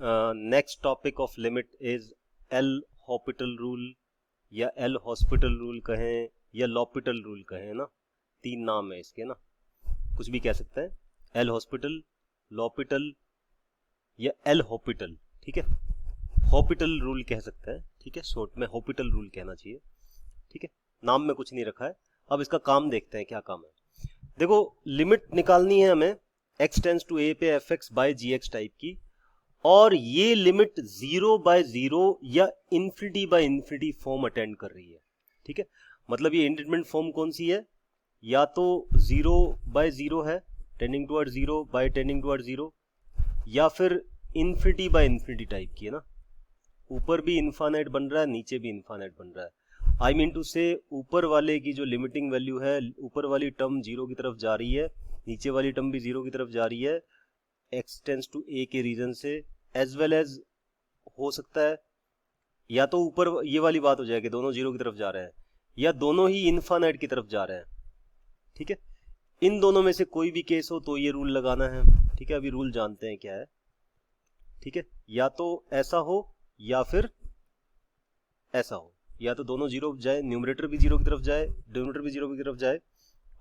Next topic of limit is L Hôpital rule या L hospital rule कहें या L'Hôpital rule कहें ना, तीन नाम है इसके ना, कुछ भी कह सकते हैं। एल हॉस्पिटल, लॉपिटल या एल हॉपिटल, ठीक है। हॉपिटल रूल कह सकते हैं, ठीक है, शॉर्ट में हॉपिटल रूल कहना चाहिए, ठीक है। नाम में कुछ नहीं रखा है। अब इसका काम देखते हैं क्या काम है। देखो लिमिट निकालनी है हमें x टेंस टू a पे f x by g x type की, और ये लिमिट 0/0 या infinity by infinity form attend कर रही है, ठीक है। मतलब ये इंडिटरमिनेट फॉर्म कौन सी है, या तो 0/0 है tending toward 0 by tending toward 0, या फिर इन्फिनिटी बाय इन्फिनिटी टाइप की है ना, ऊपर भी इन्फानाइट बन रहा है नीचे भी इन्फानाइट बन रहा है। आई मीन टू से ऊपर वाले की जो लिमिटिंग वैल्यू है, ऊपर वाली टर्म 0 की तरफ जा रही है, नीचे वाली टर्म भी 0 की तरफ जा रही है x टेंस टू a के रीजन से, एज वेल एज हो सकता है या तो ऊपर ये वाली बात हो जाएगी दोनों 0 की तरफ जा रहे हैं, या दोनों ही इन्फानाइट की तरफ जा रहे हैं, ठीक है। इन दोनों में से कोई भी केस हो तो ये रूल लगाना है, ठीक है। अभी रूल जानते हैं क्या है, ठीक है। या तो ऐसा हो या फिर ऐसा हो, या तो दोनों 0 जाए, न्यूमरेटर भी 0 की तरफ जाए, डिनोमिनेटर भी 0 की तरफ जाए,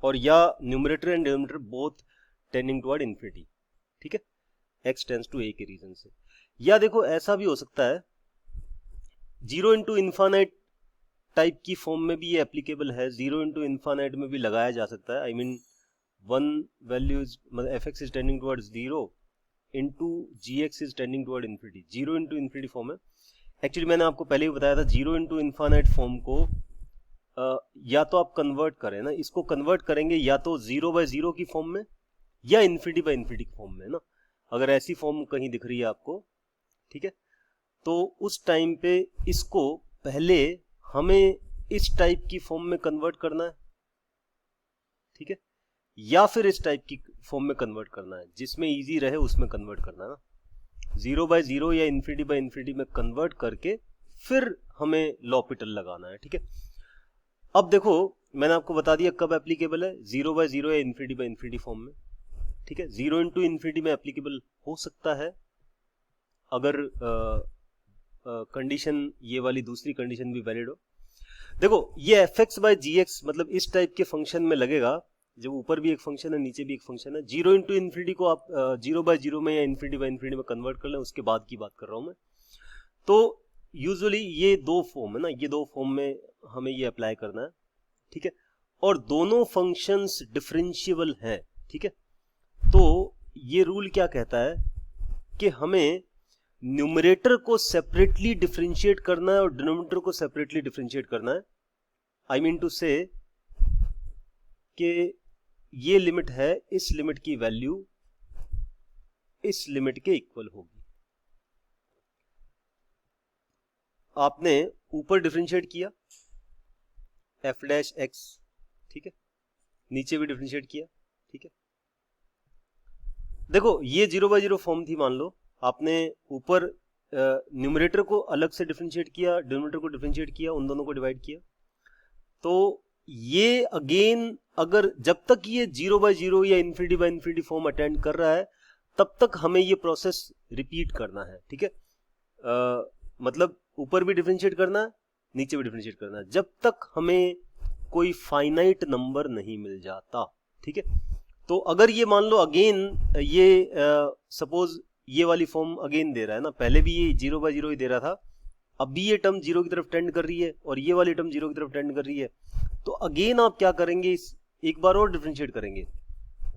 और या numerator and denominator both tending toward infinity, ठीक है, x टेंस टू a के रीजन से। या देखो ऐसा भी हो सकता है 0 इंटू इन्फानाइट टाइप की फॉर्म में भी ये एप्लीकेबल है, 0 इंटू इन्फानाइट में भी लगाया जा सकता है। I mean one value is मतलब f x is tending towards 0 into g x is tending toward infinity, 0 into infinity form है। एक्चुअली मैंने आपको पहले ही बताया था 0 इंटू इन्फानाइट फॉर्म को या तो आप कन्वर्ट करें ना, इसको कन्वर्ट करेंगे या तो 0/0 की फॉर्म में या इन्फिनिटी बाय इन्फिनिटी की फॉर्म में ना। अगर ऐसी फॉर्म कहीं दिख रही है आपको, ठीक है, तो उस टाइम पे इसको पहले हमें इस टाइप की फॉर्म में कन्वर्ट करना है, ठीक है, या फिर इस टाइप की फॉर्म में कन्वर्ट करना है, जिसमें इजी रहे उसमें कन्वर्ट करना है ना। 0/0 या इन्फिनिटी बाय इन्फिनिटी में कन्वर्ट करके फिर हमें लॉपिटल लगाना है, ठीक है। अब देखो मैंने आपको बता दिया कब एप्लीकेबल है, 0/0 या इन्फिनिटी बाय इन्फिनिटी फॉर्म में, ठीक है। 0 इंटू इन्फिनिटी में एप्लीकेबल हो सकता है अगर कंडीशन ये वाली दूसरी कंडीशन भी वैलिड हो। देखो ये f x by g x मतलब इस टाइप के फंक्शन में लगेगा जब ऊपर भी एक फंक्शन है नीचे भी एक फंक्शन है। 0 इंटू इन्फिनिटी को आप 0/0 में या इन्फिनिटी बाई इन्फिनिटी में कन्वर्ट कर लें, उसके बाद की बात कर रहा हूं मैं। तो यूजुअली ये दो फॉर्म है ना, ये दो फॉर्म में हमें ये अप्लाई करना है, ठीक है, और दोनों फंक्शंस डिफरेंशिएबल हैं, ठीक है। तो ये रूल क्या कहता है कि हमें न्यूमरेटर को सेपरेटली डिफरेंशिएट करना है और डिनोमिनेटर को सेपरेटली डिफरेंशिएट करना है। आई मीन टू से कि ये लिमिट है, इस लिमिट की वैल्यू इस लिमिट के इक्वल होगी। आपने ऊपर डिफरेंशिएट किया एफ डैश एक्स, ठीक है, नीचे भी डिफरेंशिएट किया, ठीक है। देखो ये 0/0 फॉर्म थी, मान लो आपने ऊपर न्यूमरेटर को अलग से डिफरेंशिएट किया, डिनोमिनेटर को डिफरेंशिएट किया, उन दोनों को डिवाइड किया। तो ये अगेन अगर जब तक ये 0/0 या infinity by infinity form attend कर रहा है तब तक हमें ये प्रोसेस रिपीट करना है, ठीक है। मतलब ऊपर भी डिफरेंशिएट करना है, नीचे भी डिफरेंशिएट करना है, जब तक हमें कोई फाइनाइट नंबर नहीं मिल जाता, ठीक है। तो अगर ये मान लो अगेन ये सपोज ये वाली फॉर्म अगेन दे रहा है ना, पहले भी ये 0/0 ही दे रहा था, अब भी ये टर्म 0 की तरफ टेंड कर रही है और ये वाली टर्म 0 की तरफ टेंड कर रही है, तो अगेन आप क्या करेंगे, एक बार और डिफरेंशिएट करेंगे।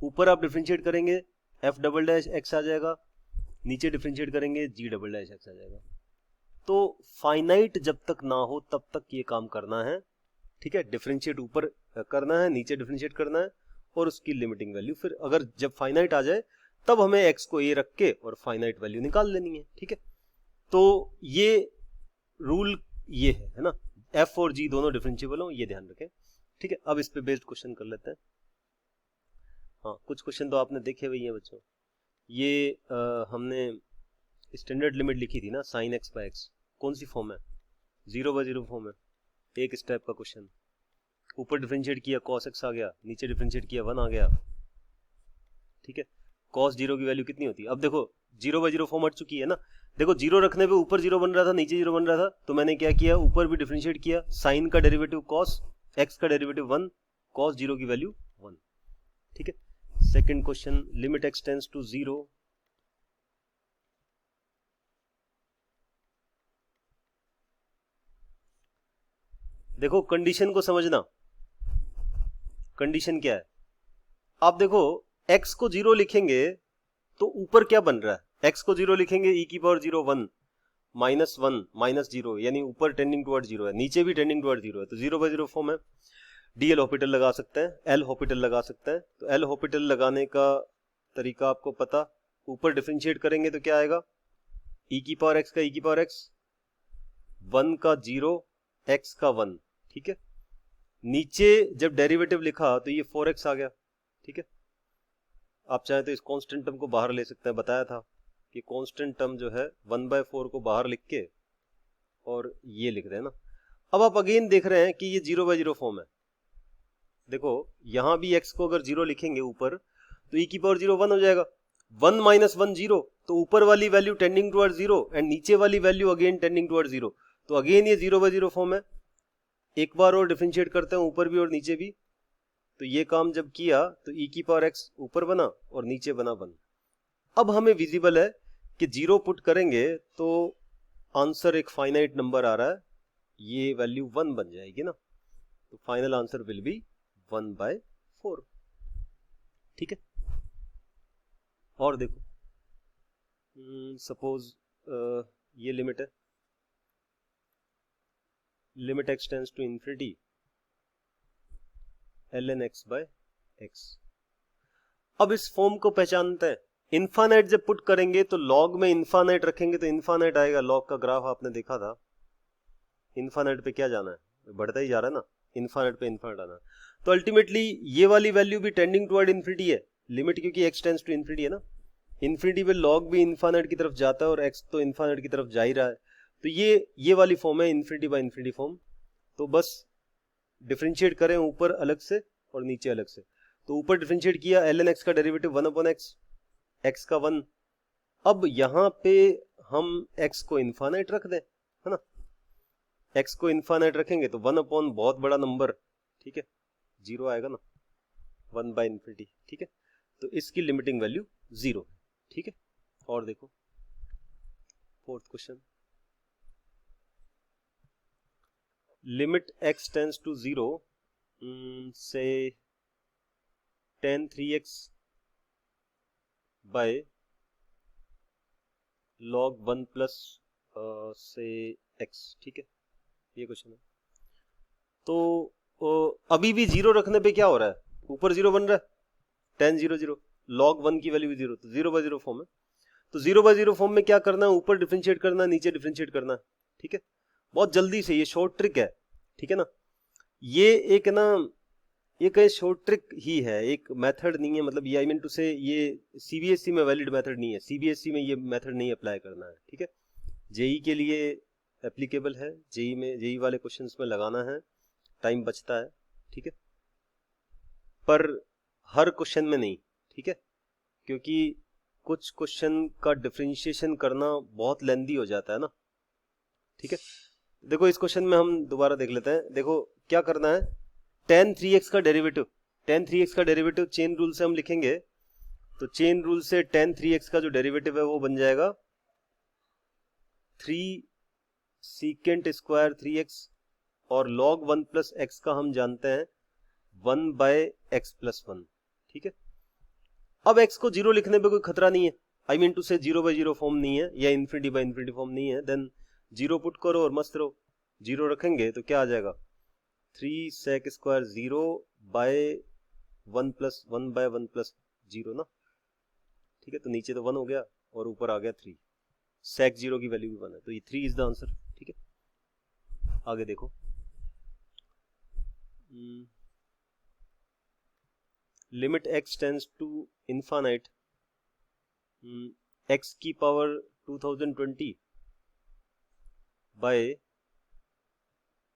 ऊपर आप डिफरेंशिएट करेंगे एफ डबल डैश एक्स आ जाएगा, नीचे डिफरेंशिएट करेंगे जी डबल डैश एक्स आ जाएगा। तो फाइनाइट जब तक ना हो तब तक ये काम करना है, ठीक है। डिफरेंशिएट ऊपर करना है, नीचे डिफरेंशिएट करना है और उसकी लिमिटिंग वैल्यू, फिर अगर जब फाइनाइट आ जाए तब हमें x को a रख के और फाइनाइट वैल्यू निकाल लेनी है, ठीक है। तो ये रूल ये है ना, f और g दोनों डिफरेंशिएबल हो, ये ध्यान रखें, ठीक है। अब इस पे बेस्ड क्वेश्चन कर लेते हैं। हाँ कुछ क्वेश्चन तो आपने देखे हुए हैं बच्चों। ये हमने स्टैंडर्ड लिमिट लिखी थी ना साइन एक्स बाय एक्स, कौन सी फॉर्म है, 0/0 फॉर्म है। एक इस टाइप का क्वेश्चन, ऊपर डिफरेंशिएट किया cos x आ गया, नीचे डिफरेंशिएट किया 1 आ गया, ठीक है। cos 0 की वैल्यू कितनी होती है, अब देखो 0/0 फॉर्म हट चुकी है ना। देखो जीरो रखने पे ऊपर जीरो बन रहा था, नीचे जीरो बन रहा था, तो मैंने क्या किया, ऊपर भी डिफरेंशिएट किया, साइन का डेरिवेटिव कॉस, एक्स का डेरिवेटिव 1, कॉस जीरो की वैल्यू 1। ठीक है, second question, limit x tends to 0, देखो कंडीशन को समझना, कंडीशन क्या है, आप देखो x को 0 लिखेंगे तो ऊपर क्या बन रहा है, x को 0 लिखेंगे e की पावर 0 1 -1 -0, यानी ऊपर टेंडिंग टुवर्ड 0 है, नीचे भी टेंडिंग टुवर्ड 0 है, तो 0/0 फॉर्म है। डीएल हॉपिटल लगा सकते हैं, एल हॉपिटल लगा सकते हैं, तो एल हॉपिटल लगाने का तरीका आपको पता, ऊपर डिफरेंशिएट करेंगे तो क्या आएगा, e की पावर x का e की पावर x, 1 का 0, x का 1, ठीक है। नीचे जब डेरिवेटिव लिखा तो ये 4x आ गया, ठीक है। आप चाहे तो इस कांस्टेंट टर्म को बाहर ले सकते हैं, बताया था कि कांस्टेंट टर्म जो है 1/4 को बाहर लिख के और ये लिख देना। अब आप अगेन देख रहे हैं कि ये 0/0 फॉर्म है, देखो यहां भी x को अगर 0 लिखेंगे ऊपर तो e की पावर 0 1 हो जाएगा, 1 - 1 0, तो ऊपर वाली वैल्यू टेंडिंग टुवर्ड 0 एंड नीचे वाली वैल्यू अगेन टेंडिंग टुवर्ड 0, तो अगेन ये 0/0 फॉर्म है। एक बार और डिफरेंशिएट करते हैं ऊपर भी और नीचे भी, तो ये काम जब किया तो e की पावर x ऊपर बना और नीचे बना 1। अब हमें विजिबल है कि 0 पुट करेंगे तो आंसर एक फाइनाइट नंबर आ रहा है, ये वैल्यू 1 बन जाएगी ना, तो फाइनल आंसर विल बी 1/4, ठीक है। और देखो सपोज ये लिमिट है, limit x tends to infinity ln x/x। अब इस फॉर्म को पहचानते हैं, इन्फानाइट जब पुट करेंगे तो लॉग में इन्फानाइट रखेंगे तो इन्फानाइट आएगा, लॉग का ग्राफ आपने देखा था, इन्फानाइट पे क्या जाना है, बढ़ता ही जा रहा है ना, इन्फानाइट पे इन्फानाइट आना, तो अल्टीमेटली ये वाली वैल्यू भी टेंडिंग टुवर्ड इन्फिनिटी है, लिमिट क्योंकि x टेंड्स टू इन्फिनिटी है ना, इन्फिनिटी पे लॉग भी इन्फानाइट की तरफ जाता है और x तो इन्फानाइट की तरफ जा ही रहा है, तो ये वाली फॉर्म है इन्फिनिटी बाय इन्फिनिटी फॉर्म। तो बस डिफरेंशिएट करें ऊपर अलग से और नीचे अलग से, तो ऊपर डिफरेंशिएट किया ln x का डेरिवेटिव 1/x, x का 1, अब यहां पे हम x को इन्फानाइट रख दें, है ना, x को इन्फानाइट रखेंगे तो 1/ बहुत बड़ा नंबर, ठीक है, 0 आएगा ना, 1/∞, ठीक है, तो इसकी लिमिटिंग वैल्यू 0, ठीक है। और देखो fourth question, limit x tends to 0 से tan 3x by log 1 plus से x, ठीक है, ये क्वेश्चन है। तो अभी भी 0 रखने पे क्या हो रहा है, ऊपर 0 बन रहा है, tan 0 0, log 1 की वैल्यू भी 0, तो 0/0 फॉर्म है, तो 0/0 फॉर्म में क्या करना है, ऊपर डिफरेंशिएट करना है, नीचे डिफरेंशिएट करना है, ठीक है, बहुत जल्दी से, ये शॉर्ट ट्रिक है, ठीक है ना, ये एक ना, ये कहीं शॉर्ट ट्रिक ही है, एक मेथड नहीं है, मतलब ये आई मीन टू से ये सीबीएसई में वैलिड मेथड नहीं है, सीबीएसई में ये मेथड नहीं अप्लाई करना है, ठीक है, जेई के लिए एप्लीकेबल है, जेई में, जेई वाले क्वेश्चंस में लगाना है, टाइम बचता है, ठीक है, पर हर क्वेश्चन में नहीं, ठीक है, क्योंकि कुछ क्वेश्चन का डिफरेंशिएशन करना बहुत लेंदी हो जाता है ना, ठीक है। देखो इस क्वेश्चन में हम दोबारा देख लेते हैं, देखो क्या करना है, tan 3x का डेरिवेटिव, tan 3x का डेरिवेटिव चेन रूल से हम लिखेंगे, तो चेन रूल से tan 3x का जो डेरिवेटिव है वो बन जाएगा 3 secant स्क्वायर 3x, और log 1 प्लस x का हम जानते हैं 1/x प्लस 1, ठीक है। अब x को 0 लिखने पे कोई खतरा नहीं है, आई मीन टू से 0/0 फॉर्म नहीं है या इन्फिनिटी बाय इन्फिनिटी फॉर्म नहीं है, देन 0 पुट करो और मस्त रहो, 0 रखेंगे तो क्या आ जाएगा, 3 sec square 0 by 1 plus 1/1 plus 0 ना, ठीक है, तो नीचे तो 1 हो गया और ऊपर आ गया 3, sec 0 की वैल्यू भी 1 है, तो ये 3 इज द आंसर, ठीक है। आगे देखो, limit x tends to infinite x की पावर 2020 बाय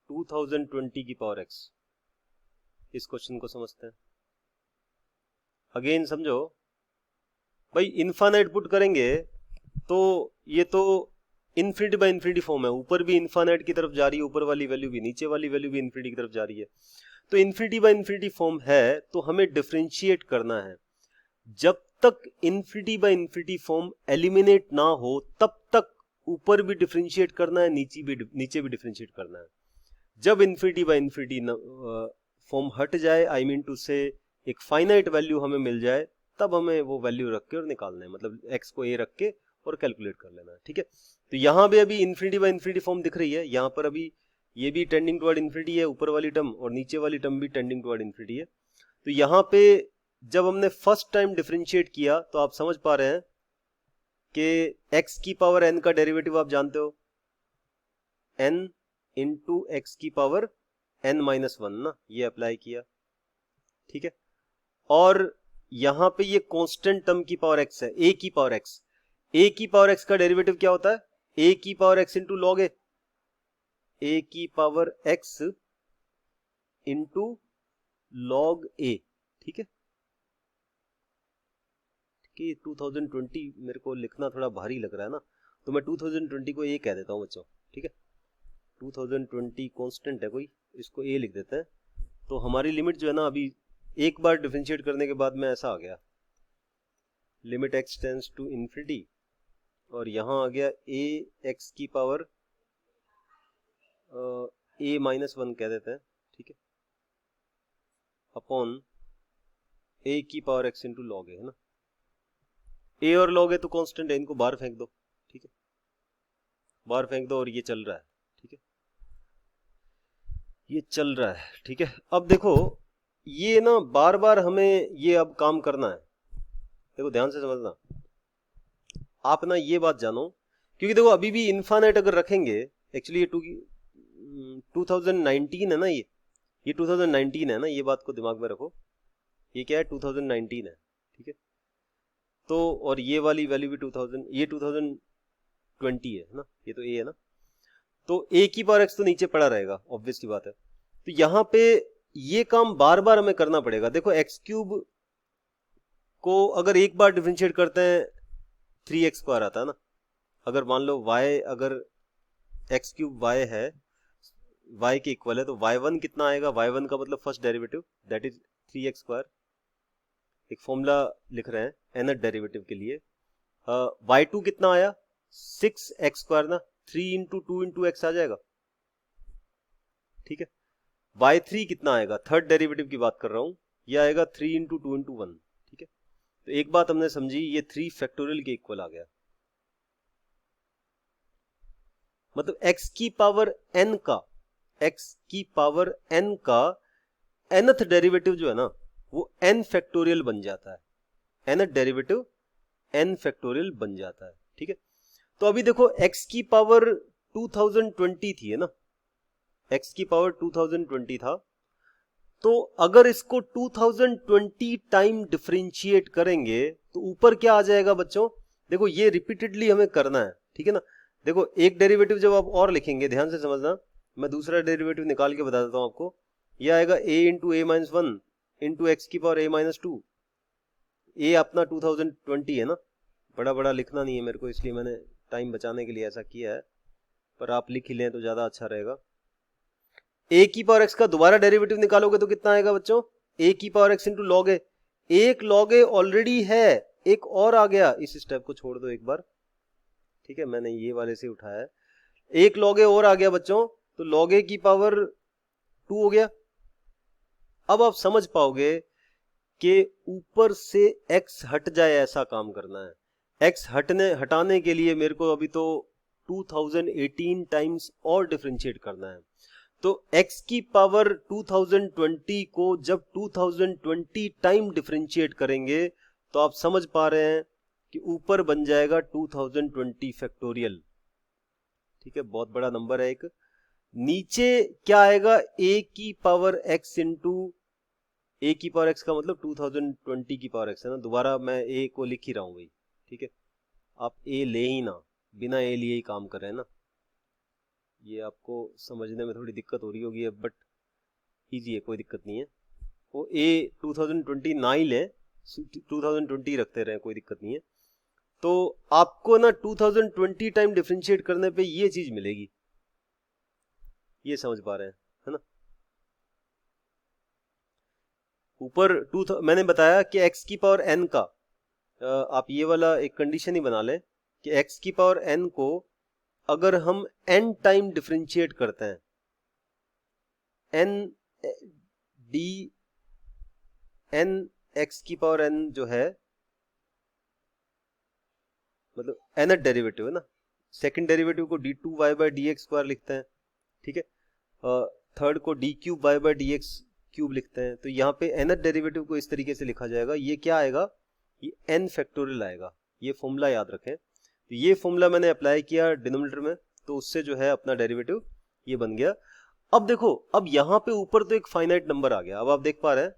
2020 की पावर x, इस क्वेश्चन को समझते हैं। अगेन समझो भाई, इनफाइनाइट पुट करेंगे तो ये तो इन्फिनिटी बाय इन्फिनिटी फॉर्म है, ऊपर भी इन्फाइनाइट की तरफ जा रही है, ऊपर वाली वैल्यू भी, नीचे वाली वैल्यू भी इन्फिनिटी की तरफ जा रही है। तो इन्फिनिटी बाय इन्फिनिटी फॉर्म है तो हमें डिफरेंशिएट करना है। जब तक infinity by infinity form eliminate ना हो तब तक ऊपर भी डिफरेंशिएट करना है, नीचे भी डिफरेंशिएट करना है। जब इन्फिनिटी बाय इन्फिनिटी फॉर्म हट जाए, आई मीन टू से एक फाइनाइट वैल्यू हमें मिल जाए, तब हमें वो वैल्यू रख के और निकालना है, मतलब x को a रख के और कैलकुलेट कर लेना है। ठीक है, तो यहाँ पे अभी इन्फिनिटी बाय इन्फिनिटी फॉर्म दिख रही है, यहाँ पर अभी ये भी टेंडिंग टुवर्ड इन्फिनिटी है, ऊपर वाली टर्म, और नीचे वाली टर्म भी टेंडिंग टुवर्ड इन्फिनिटी है। तो यहाँ पे जब हमने फर्स्ट टाइम डिफरेंशिएट किया तो आप समझ पा रहे हैं कि x की पावर n का डेरिवेटिव आप जानते हो, n इंटू एक्स की पावर n माइनस वन ना, ये अप्लाई किया। ठीक है, और यहां पे ये कांस्टेंट टर्म की पावर x है, a की पावर x, a की पावर x का डेरिवेटिव क्या होता है, a की power x into log a की power x into log a। ठीक है, कि 2020 मेरे को लिखना थोड़ा भारी लग रहा है ना, तो मैं 2020 को a कह देता हूं बच्चों। ठीक है, 2020 कांस्टेंट है कोई, इसको a लिख देते हैं। तो हमारी लिमिट जो है ना, अभी एक बार डिफरेंशिएट करने के बाद में ऐसा आ गया, limit x tends to infinity, और यहाँ आ गया a x की पावर a माइनस वन कह देते हैं। ठीक है, अपॉन a की पावर x इंटू लॉग है ना, a और लॉग है तो कांस्टेंट है, इनको बाहर फेंक दो। ठीक है, बाहर फेंक दो, और ये चल रहा है। ठीक है, ये चल रहा है। ठीक है, अब देखो ये ना बार बार हमें ये अब काम करना है, देखो ध्यान से समझना आप ना, ये बात जानो, क्योंकि देखो अभी भी इन्फाइनाइट अगर रखेंगे, एक्चुअली ये 2019 है ना, ये 2019 है ना, ये बात को दिमाग में रखो, ये क्या है 2019 है। ठीक है, तो और ये वाली वैल्यू भी 2000, ये 2020 है ना, ये तो a है ना, तो a की पावर x तो नीचे पड़ा रहेगा, ऑब्वियस की बात है। तो यहाँ पे ये काम बार बार हमें करना पड़ेगा। देखो x क्यूब को अगर एक बार डिफरेंशिएट करते हैं 3x स्क्वायर आता है ना, अगर मान लो y, अगर x क्यूब y है, y के इक्वल है, तो y1 कितना आएगा, y1 का मतलब first derivative, that is 3x square. एक फॉर्मूला लिख रहे हैं nth डेरिवेटिव के लिए। y2 कितना आया, 6x स्क्वायर ना, 3 इंटू 2 इंटू एक्स आ जाएगा। ठीक है, y3 कितना आएगा, थर्ड डेरिवेटिव की बात कर रहा हूं, ये आएगा 3 इंटू 2 इंटू 1। ठीक है, तो एक बात हमने समझी, ये 3 फैक्टोरियल के इक्वल आ गया, मतलब x की पावर n का, x की पावर n का nth डेरिवेटिव जो है ना, वो n फैक्टोरियल बन जाता है, nth डेरिवेटिव n फैक्टोरियल बन जाता है। ठीक है, तो अभी देखो x की पावर 2020 थी है ना, x की पावर 2020 था, तो अगर इसको 2020 टाइम डिफरेंशिएट करेंगे तो ऊपर क्या आ जाएगा बच्चों, देखो ये रिपीटेडली हमें करना है। ठीक है ना, देखो एक डेरिवेटिव जब आप और लिखेंगे, ध्यान से समझना, मैं दूसरा डेरिवेटिव निकाल के बता देता हूं आपको, ये आएगा a into a minus one into x की पावर a माइनस टू। ए अपना 2020 है ना, बड़ा बड़ा लिखना नहीं है मेरे को, इसलिए मैंने टाइम बचाने के लिए ऐसा किया है, पर आप लिख ही लें तो ज्यादा अच्छा रहेगा। a की पावर x का दोबारा डेरिवेटिव निकालोगे तो कितना आएगा बच्चों, a की पावर x इंटू लॉग ए, एक लॉग ए ऑलरेडी है, एक और आ गया, इस स्टेप को छोड़ दो एक बार। ठीक है, मैंने ये वाले से उठाया है, एक लॉग ए और आ गया बच्चों, तो लॉग ए की पावर 2 हो गया। अब आप समझ पाओगे कि ऊपर से x हट जाए ऐसा काम करना है। x हटाने के लिए मेरे को अभी तो 2018 टाइम्स और डिफरेंशिएट करना है। तो x की पावर 2020 को जब 2020 टाइम डिफरेंशिएट करेंगे तो आप समझ पा रहे हैं कि ऊपर बन जाएगा 2020 फैक्टोरियल। ठीक है, बहुत बड़ा नंबर है एक। नीचे क्या आएगा, a की पावर x इंटू, a की पावर x का मतलब 2020 की पावर x है ना, दोबारा मैं a को लिख ही रहा हूं भाई। ठीक है, आप a ले ही ना, बिना a लिए ही काम कर रहे हैं ना, ये आपको समझने में थोड़ी दिक्कत हो रही होगी, बट इजी है, कोई दिक्कत नहीं है। वो a 2020 ना ही ले, 2020 रखते रहे, कोई दिक्कत नहीं है। तो आपको ना 2020 टाइम डिफरेंशिएट करने पे ये चीज मिलेगी, ये समझ पा रहे हैं, है ना। ऊपर मैंने बताया कि x की पावर n का आप ये वाला एक कंडीशन ही बना लें कि x की पावर n को अगर हम n टाइम डिफरेंशिएट करते हैं, n d n x की पावर n जो है मतलब nth डेरिवेटिव है ना, सेकंड डेरिवेटिव को d2y by D x square लिखते हैं, ठीक है, थर्ड को d cube y by D x cube लिखते हैं। तो यहाँ पे nth डेरिवेटिव को इस तरीके से लिखा जाएगा, ये क्या आएगा, ये n फैक्टोरियल आएगा, ये फॉर्मूला याद रखें। तो ये फॉर्मूला मैंने अप्लाई किया डिनोमिनेटर में, तो उससे जो है अपना डेरिवेटिव ये बन गया। अब देखो, अब यहाँ पे ऊपर तो एक फाइनाइट नंबर आ गया, अब आप देख पा रहे हैं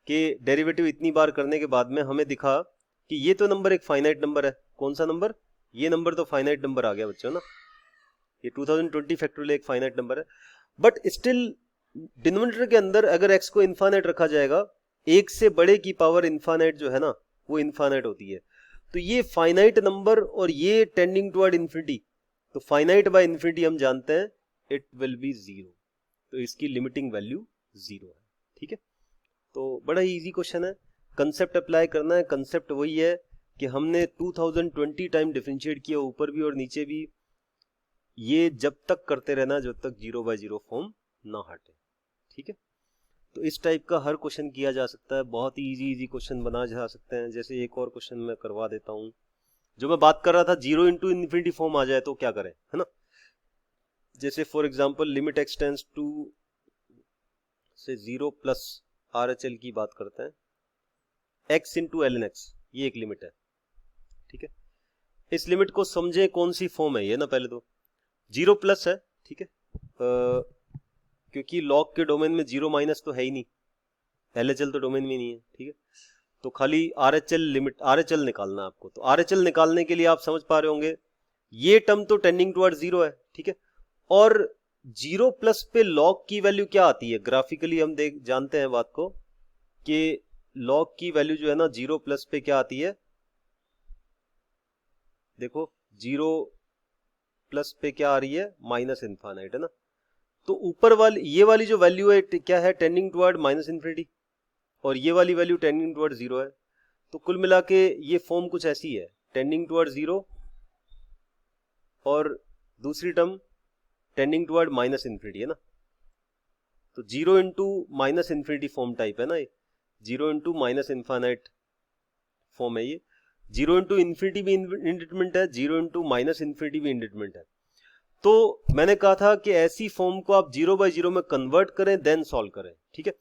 कि डेरिवेटिव इतनी बार करने के बाद में हमें दिखा कि ये तो नंबर एक फाइनाइट नंबर है। कौन सा नंबर, ये नंबर तो फाइनाइट नंबर आ गया बच्चों ना, ये 2020 फैक्टोरियल एक फाइनाइट नंबर है। बट स्टिल डिनोमिनेटर के अंदर अगर x को इनफाइनाइट रखा जाएगा, एक से बड़े की पावर इनफाइनाइट जो है ना वो इनफाइनाइट होती है। तो ये फाइनाइट नंबर और ये टेंडिंग टुवर्ड इन्फिनिटी, तो फाइनाइट बाय इन्फिनिटी हम जानते हैं इट विल बी जीरो, तो इसकी लिमिटिंग वैल्यू जीरो है, ठीक है। तो बड़ा ही इजी क्वेश्चन है, कंसेप्ट अप्लाई करना है। कंसेप्ट वही है कि हमने 2020 टाइम डिफरेंशिएट किया ऊपर भी और नीचे भी, ये जब तक करते रहना जब तक 0 बाय 0 फॉर्म ना हटे, ठीक है। तो इस टाइप का हर क्वेश्चन किया जा सकता है, बहुत ही इजी क्वेश्चन बना जा सकते हैं। जैसे एक और क्वेश्चन मैं करवा देता हूँ, जो मैं बात कर रहा था 0 इंटू इन्फिनिटी फॉर्म आ जाए तो क्या करें, है ना। जैसे for example limit x tends to से 0 प्लस RHL की बात करते हैं, x into l n x, ये एक लिमिट है, ठीक है। इस लिमिट को समझे कौन सी फॉर्म है ये ना, पहले तो 0 प्लस है, ठीक है, क्योंकि लॉग के डोमेन में 0 माइनस तो है ही नहीं, LHL तो डोमेन में नहीं है, ठीक है। तो खाली RHL लिमिट, RHL निकालना है आपको। तो RHL निकालने के लिए आप समझ पा रहे होंगे ये टर्म तो टेंडिंग टुवर्ड 0 है, ठीक है। और 0 प्लस पे लॉग की वैल्यू क्या आती है, ग्राफिकली हम देख जानते हैं बात को कि लॉग की वैल्यू जो है ना 0 प्लस पे क्या आती है, देखो 0 प्लस पे क्या आ रही है, माइनस इनफाइनाइट, है ना। तो ऊपर वाली ये वाली जो वैल्यू है क्या है, टेंडिंग टुवर्ड माइनस इन्फिनिटी, और ये वाली वैल्यू टेंडिंग टुवर्ड 0 है। तो कुल मिला के ये फॉर्म कुछ ऐसी है, टेंडिंग टुवर्ड 0 और दूसरी term tending toward minus infinity, है ना। तो 0 into minus infinity form type है ना ये, 0 इंटू माइनस इनफाइनाइट फॉर्म है ये। 0 इंटू इन्फिनिटी भी इंडिटरमिनेंट है, 0 इंटू माइनस इन्फिनिटी भी इंडिटरमिनेंट है। तो मैंने कहा था कि ऐसी फॉर्म को आप 0 बाय 0 में कन्वर्ट करें देन सॉल्व करें, ठीक है।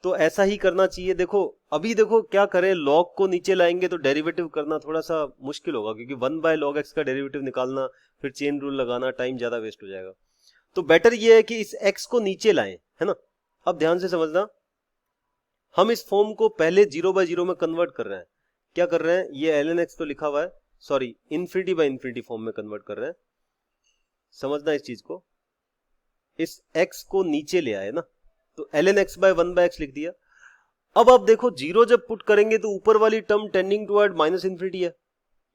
तो ऐसा ही करना चाहिए। देखो अभी देखो क्या करें, लॉग को नीचे लाएंगे तो डेरिवेटिव करना थोड़ा सा मुश्किल होगा, क्योंकि 1 बाय लॉग एक्स का डेरिवेटिव निकालना, फिर चेन रूल लगाना, टाइम ज्यादा वेस्ट हो जाएगा। तो बेटर ये है कि इस x को नीचे लाएं, है ना। अब ध्यान से समझना, हम इस फॉर्म को पहले 0 बाय 0 में कन्वर्ट कर रहे हैं। क्या कर रहे हैं, ये ln x तो लिखा हुआ है, sorry infinity by infinity form में कन्वर्ट कर रहे हैं। समझना इस चीज को, इस x को नीचे ले आए ना, तो ln x by 1 by x लिख दिया। अब आप देखो 0 जब पुट करेंगे तो ऊपर वाली term tending toward minus infinity है,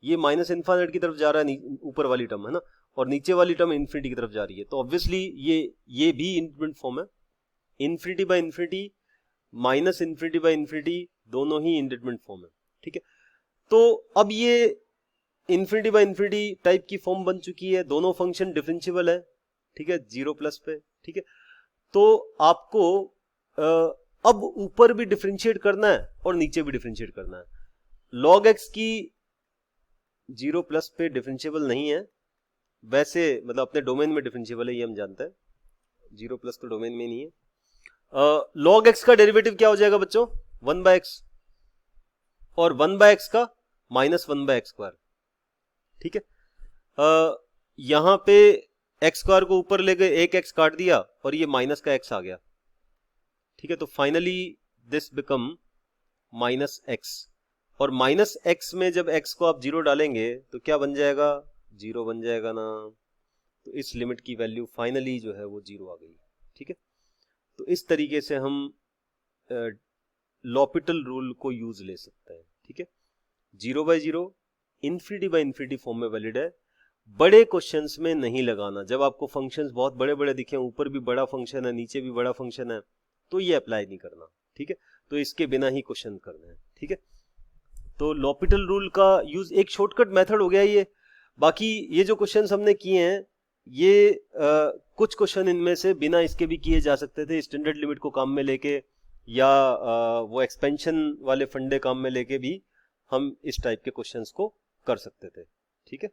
ये माइनस इनफाइनाइट की तरफ जा रहा है ऊपर वाली टर्म, है ना, और नीचे वाली टर्म इन्फिनिटी की तरफ जा रही है। तो ऑब्वियसली ये भी इंडिटरमिनेंट फॉर्म है, infinity by infinity minus infinity by infinity दोनों ही इंडिटरमिनेंट फॉर्म है, ठीक है। तो अब ये इन्फिनिटी बाय इन्फिनिटी टाइप की फॉर्म बन चुकी है, दोनों फंक्शन डिफरेंशिएबल है, ठीक है, 0 प्लस पे, ठीक है। तो आपको अब ऊपर भी डिफरेंशिएट करना है और नीचे भी डिफरेंशिएट करना है। log x की 0 प्लस पे डिफरेंशिएबल नहीं है, वैसे मतलब अपने डोमेन में डिफरेंशिएबल है, ये हम जानते हैं, 0 प्लस तो डोमेन में नहीं है। log x का डेरिवेटिव क्या हो जाएगा बच्चों, 1 बाय एक्स, और 1 बाय एक्स का माइनस 1 बाय एक्स स्क्वायर, ठीक है। यहां पे एक्स स्क्वायर को ऊपर ले गए, एक एक्स काट दिया और ये माइनस का एक्स आ गया, ठीक है। तो finally this become minus x, और माइनस एक्स में जब एक्स को आप 0 डालेंगे तो क्या बन जाएगा, 0 बन जाएगा ना। तो इस लिमिट की वैल्यू फाइनली जो है वो 0 आ गई, ठीक है। तो इस तरीके से हम लॉपिटल रूल को यूज ले सकते हैं, ठीक है। 0 by 0 infinity by infinity form में वैलिड है, बड़े क्वेश्चंस में नहीं लगाना। जब आपको फंक्शंस बहुत बड़े बड़े दिखे, ऊपर भी बड़ा फंक्शन है नीचे भी बड़ा फंक्शन है, तो ये अप्लाई नहीं करना, ठीक है। तो इसके बिना ही क्वेश्चन करना है, ठीक है। तो लॉपिटल रूल का यूज एक शॉर्टकट मेथड हो गया ये। बाकी ये जो क्वेश्चंस हमने किए हैं, ये कुछ क्वेश्चन इनमें से बिना इसके भी किए जा सकते थे, स्टैंडर्ड लिमिट को काम में लेके, या वो एक्सपेंशन वाले फंडे काम में लेके भी हम इस टाइप के क्वेश्चंस को कर सकते थे, ठीक है।